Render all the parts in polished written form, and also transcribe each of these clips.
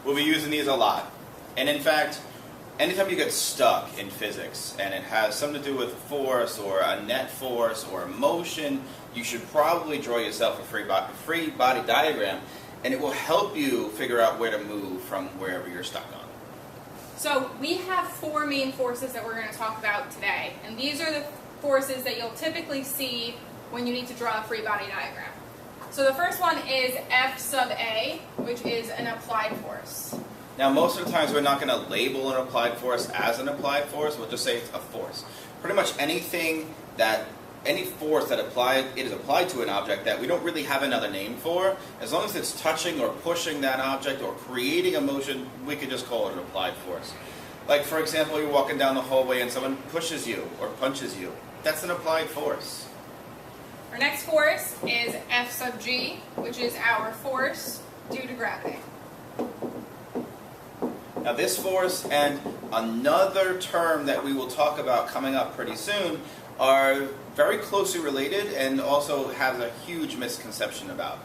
We'll be using these a lot. And in fact, anytime you get stuck in physics and it has something to do with force or a net force or motion, you should probably draw yourself a free body diagram, and it will help you figure out where to move from wherever you're stuck on. So we have 4 main forces that we're going to talk about today, and these are the forces that you'll typically see when you need to draw a free body diagram. So the first one is F sub A, which is an applied force. Now, most of the times we're not going to label an applied force as an applied force. We'll just say it's a force. Pretty much any force that is applied to an object that we don't really have another name for, as long as it's touching or pushing that object or creating a motion, we could just call it an applied force. Like, for example, you're walking down the hallway and someone pushes you or punches you. That's an applied force. Our next force is F sub G, which is our force due to gravity. Now, this force and another term that we will talk about coming up pretty soon are very closely related and also have a huge misconception about.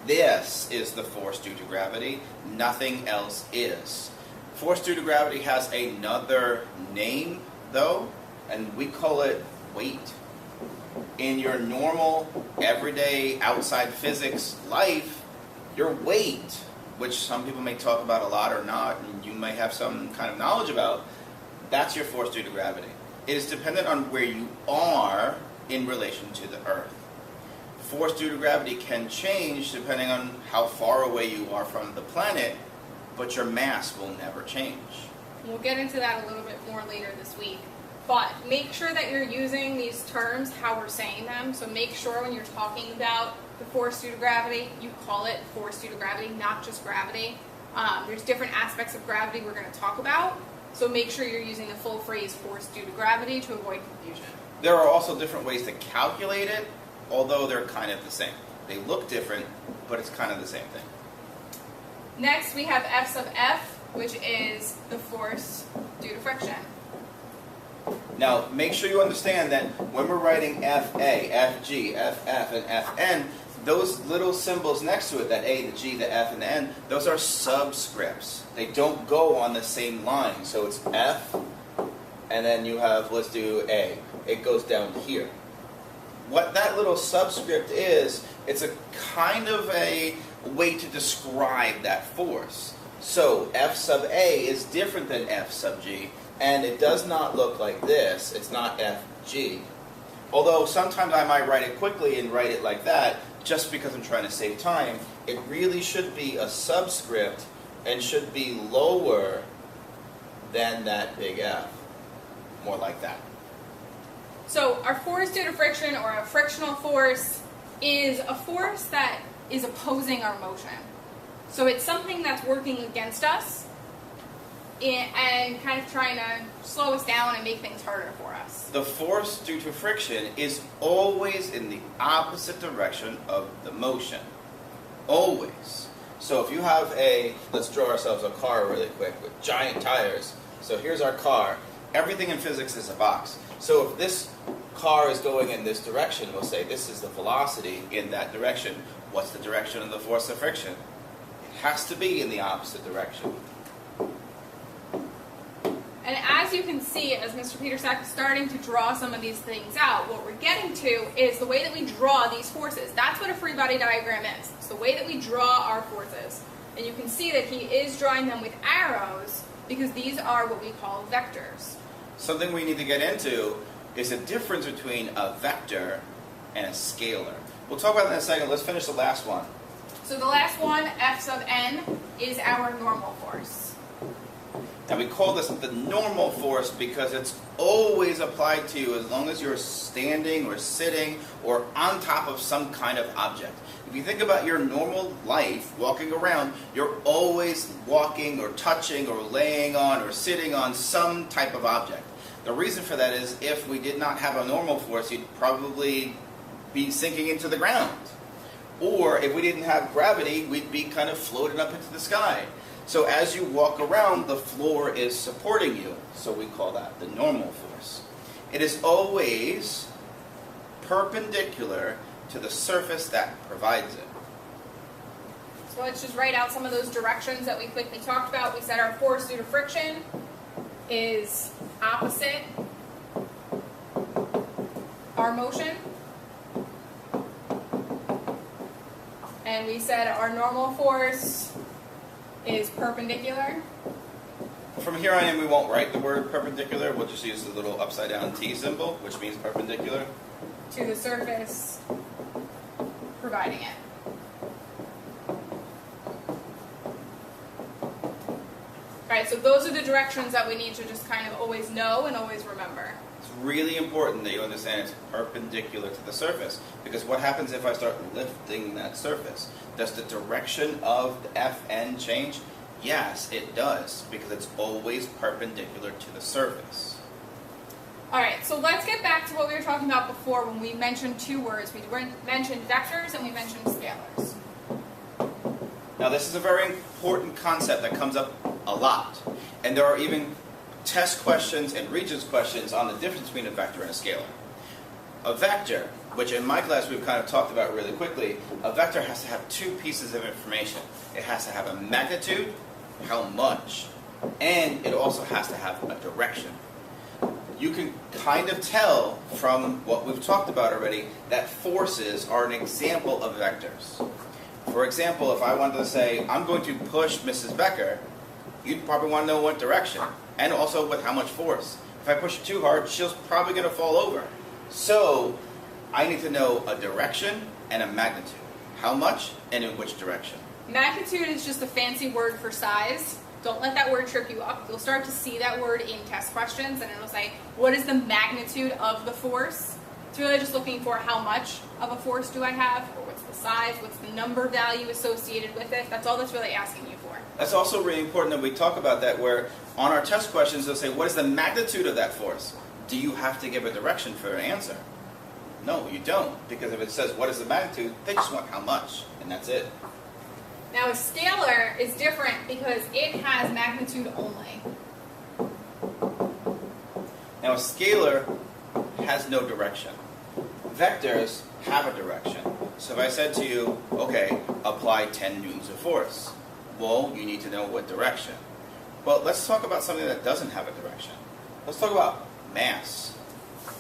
This is the force due to gravity. Nothing else is. Force due to gravity has another name, though, and we call it weight. In your normal, everyday, outside physics life, your weight, which some people may talk about a lot or not, and you may have some kind of knowledge about, that's your force due to gravity. It is dependent on where you are in relation to the Earth. Force due to gravity can change depending on how far away you are from the planet, but your mass will never change. We'll get into that a little bit more later this week. But make sure that you're using these terms how we're saying them. So make sure when you're talking about the force due to gravity, you call it force due to gravity, not just gravity. There's different aspects of gravity we're going to talk about. So make sure you're using the full phrase force due to gravity to avoid confusion. There are also different ways to calculate it, although they're kind of the same. They look different, but it's kind of the same thing. Next, we have F sub F, which is the force due to friction. Now, make sure you understand that when we're writing FA, FG, FF, and FN, those little symbols next to it, that A, the G, the F, and the N, those are subscripts. They don't go on the same line. So it's F, and then you have, let's do A. It goes down here. What that little subscript is, it's a kind of a way to describe that force. So F sub A is different than F sub G, and it does not look like this. It's not FG. Although sometimes I might write it quickly and write it like that, just because I'm trying to save time. It really should be a subscript and should be lower than that big F. More like that. So our force due to friction, or a frictional force, is a force that is opposing our motion. So it's something that's working against us and kind of trying to slow us down and make things harder for us. The force due to friction is always in the opposite direction of the motion. Always. So if you have let's draw ourselves a car really quick with giant tires. So here's our car. Everything in physics is a box. So if this car is going in this direction, we'll say this is the velocity in that direction. What's the direction of the force of friction? It has to be in the opposite direction. And as you can see, as Mr. Petersack is starting to draw some of these things out, what we're getting to is the way that we draw these forces. That's what a free body diagram is. It's the way that we draw our forces. And you can see that he is drawing them with arrows because these are what we call vectors. Something we need to get into is the difference between a vector and a scalar. We'll talk about that in a second. Let's finish the last one. So the last one, F sub n, is our normal force. Now we call this the normal force because it's always applied to you as long as you're standing or sitting or on top of some kind of object. If you think about your normal life, walking around, you're always walking or touching or laying on or sitting on some type of object. The reason for that is if we did not have a normal force, you'd probably be sinking into the ground. Or if we didn't have gravity, we'd be kind of floating up into the sky. So as you walk around, the floor is supporting you. So we call that the normal force. It is always perpendicular to the surface that provides it. So let's just write out some of those directions that we quickly talked about. We said our force due to friction is opposite our motion. And we said our normal force is perpendicular. From here on in, we won't write the word perpendicular. We'll just use the little upside down T symbol, which means perpendicular. To the surface providing it. Alright, so those are the directions that we need to just kind of always know and always remember. It's really important that you understand it's perpendicular to the surface, because what happens if I start lifting that surface? Does the direction of the Fn change? Yes, it does, because it's always perpendicular to the surface. Alright, so let's get back to what we were talking about before when we mentioned two words. We mentioned vectors and we mentioned scalars. Now this is a very important concept that comes up a lot, and there are even test questions and Regents questions on the difference between a vector and a scalar. A vector, which in my class we've kind of talked about really quickly, a vector has to have two pieces of information. It has to have a magnitude, how much, and it also has to have a direction. You can kind of tell from what we've talked about already that forces are an example of vectors. For example, if I wanted to say, I'm going to push Mrs. Becker, you'd probably want to know what direction, and also with how much force. If I push her too hard, she's probably going to fall over. So, I need to know a direction and a magnitude. How much and in which direction. Magnitude is just a fancy word for size. Don't let that word trip you up. You'll start to see that word in test questions, and it'll say, what is the magnitude of the force? It's really just looking for how much of a force do I have, or what's the size, what's the number value associated with it. That's all that's really asking you for. That's also really important that we talk about that, where on our test questions they'll say, what is the magnitude of that force? Do you have to give a direction for an answer? No, you don't, because if it says what is the magnitude, they just want how much, and that's it. Now a scalar is different because it has magnitude only. Now a scalar has no direction. Vectors have a direction. So if I said to you, okay, apply 10 newtons of force, well, you need to know what direction. Well, let's talk about something that doesn't have a direction. Let's talk about mass.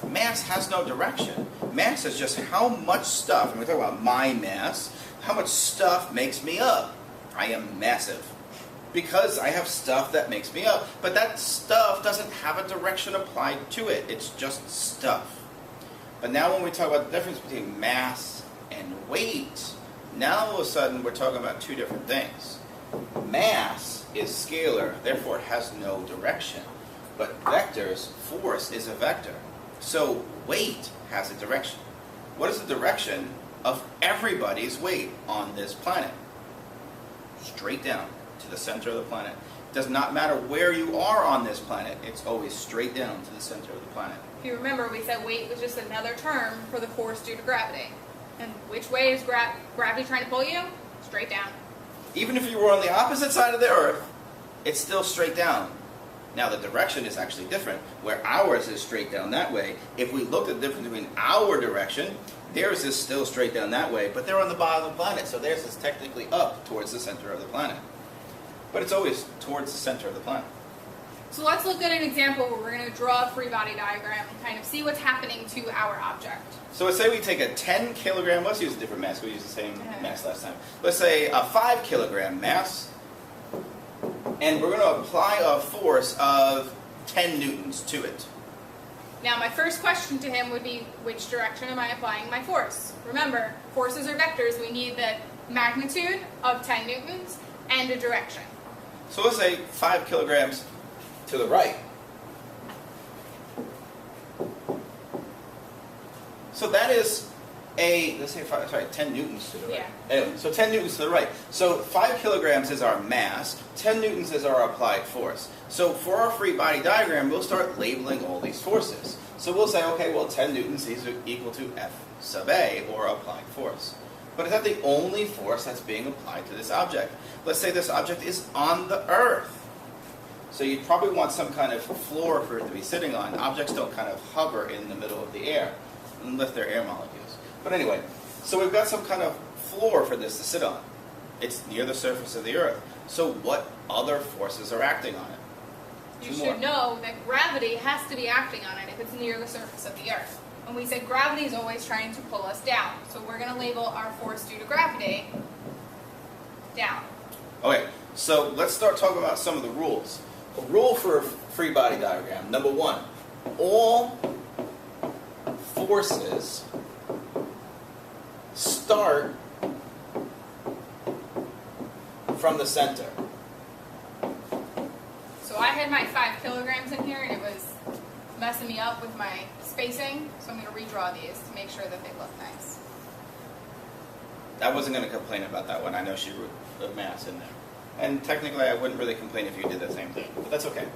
Mass has no direction. Mass is just how much stuff, and we talk about my mass, how much stuff makes me up. I am massive. Because I have stuff that makes me up. But that stuff doesn't have a direction applied to it. It's just stuff. But now when we talk about the difference between mass and weight, now all of a sudden we're talking about two different things. Mass is scalar, therefore it has no direction. But vectors, force is a vector. So weight has a direction. What is the direction of everybody's weight on this planet? Straight down to the center of the planet. It does not matter where you are on this planet, it's always straight down to the center of the planet. If you remember, we said weight was just another term for the force due to gravity. And which way is gravity trying to pull you? Straight down. Even if you were on the opposite side of the Earth, it's still straight down. Now the direction is actually different, where ours is straight down that way. If we look at the difference between our direction, theirs is still straight down that way, but they're on the bottom of the planet, so theirs is technically up towards the center of the planet. But it's always towards the center of the planet. So let's look at an example where we're going to draw a free body diagram and kind of see what's happening to our object. So let's say we take a 10 kilogram, let's use a different mass, we used the same mass last time. Let's say a 5 kilogram mass, and we're going to apply a force of 10 newtons to it. Now my first question to him would be, which direction am I applying my force? Remember, forces are vectors. We need the magnitude of 10 newtons and a direction. So let's say 5 kilograms to the right. So that is let's say 10 newtons to the right. Yeah. Anyway, so 10 newtons to the right. So 5 kilograms is our mass, 10 newtons is our applied force. So for our free body diagram, we'll start labeling all these forces. So we'll say, okay, well 10 newtons is equal to F sub A, or applied force. But is that the only force that's being applied to this object? Let's say this object is on the Earth. So you'd probably want some kind of floor for it to be sitting on. Objects don't kind of hover in the middle of the air, unless they're air molecules. But anyway, so we've got some kind of floor for this to sit on. It's near the surface of the Earth. So what other forces are acting on it? You Two more. should know that gravity has to be acting on it if it's near the surface of the Earth. And we said gravity is always trying to pull us down. So we're going to label our force due to gravity down. Okay, so let's start talking about some of the rules. A rule for a free body diagram. Number one, all forces start from the center. So I had my 5 kilograms in here and it was messing me up with my spacing. So I'm going to redraw these to make sure that they look nice. I wasn't going to complain about that one. I know she wrote the mass in there. And technically I wouldn't really complain if you did the same thing, but that's okay.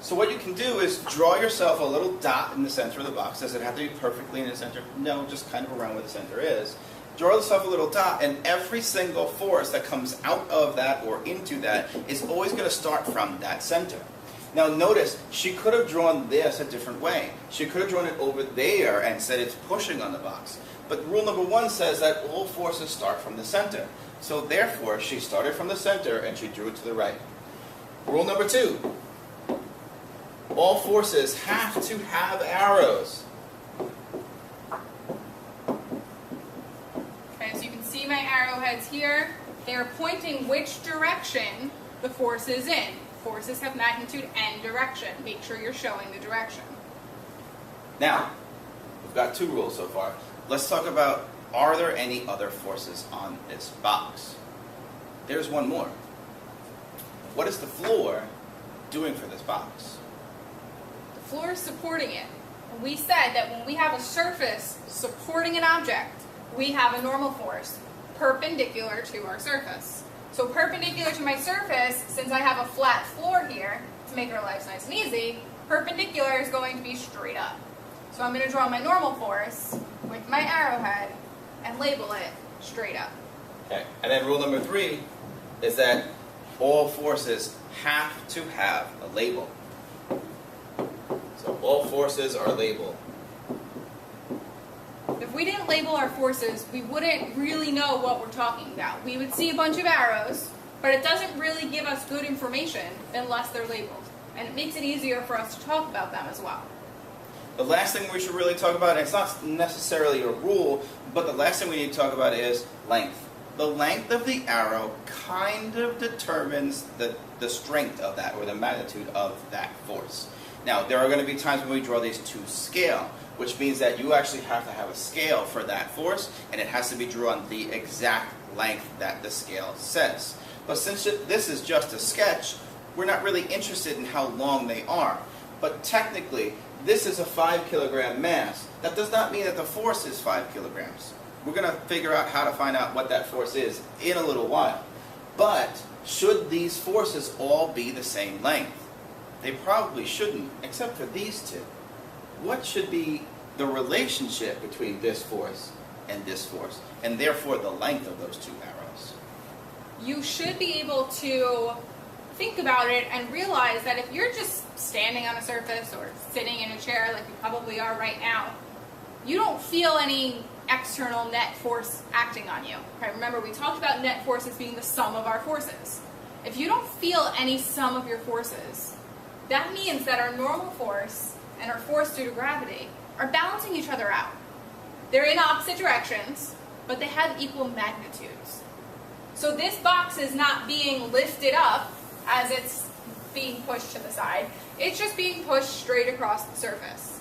So what you can do is draw yourself a little dot in the center of the box. Does it have to be perfectly in the center? No, just kind of around where the center is. Draw yourself a little dot, and every single force that comes out of that or into that is always going to start from that center. Now notice, she could have drawn this a different way. She could have drawn it over there and said it's pushing on the box. But rule number 1 says that all forces start from the center. So therefore, she started from the center and she drew it to the right. Rule number 2. All forces have to have arrows. Okay, so you can see my arrowheads here. They're pointing which direction the force is in. Forces have magnitude and direction. Make sure you're showing the direction. Now, we've got 2 rules so far. Let's talk about, are there any other forces on this box? There's one more. What is the floor doing for this box? The floor is supporting it. And we said that when we have a surface supporting an object, we have a normal force perpendicular to our surface. So perpendicular to my surface, since I have a flat floor here, to make our lives nice and easy, perpendicular is going to be straight up. So I'm going to draw my normal force with my arrowhead and label it straight up. Okay. And then rule number 3 is that all forces have to have a label. So all forces are labeled. If we didn't label our forces, we wouldn't really know what we're talking about. We would see a bunch of arrows, but it doesn't really give us good information unless they're labeled. And it makes it easier for us to talk about them as well. The last thing we should really talk about, and it's not necessarily a rule, but the last thing we need to talk about is length. The length of the arrow kind of determines the strength of that, or the magnitude of that force. Now, there are going to be times when we draw these to scale, which means that you actually have to have a scale for that force, and it has to be drawn the exact length that the scale says. But since this is just a sketch, we're not really interested in how long they are. But technically, this is a 5 kilogram mass. That does not mean that the force is 5 kilograms. We're going to figure out how to find out what that force is in a little while. But should these forces all be the same length? They probably shouldn't, except for these two. What should be the relationship between this force, and therefore the length of those 2 arrows? You should be able to think about it and realize that if you're just standing on a surface or sitting in a chair like you probably are right now, you don't feel any external net force acting on you. Okay, remember we talked about net forces being the sum of our forces. If you don't feel any sum of your forces, that means that our normal force and our force due to gravity are balancing each other out. They're in opposite directions, but they have equal magnitudes. So this box is not being lifted up as it's being pushed to the side. It's just being pushed straight across the surface.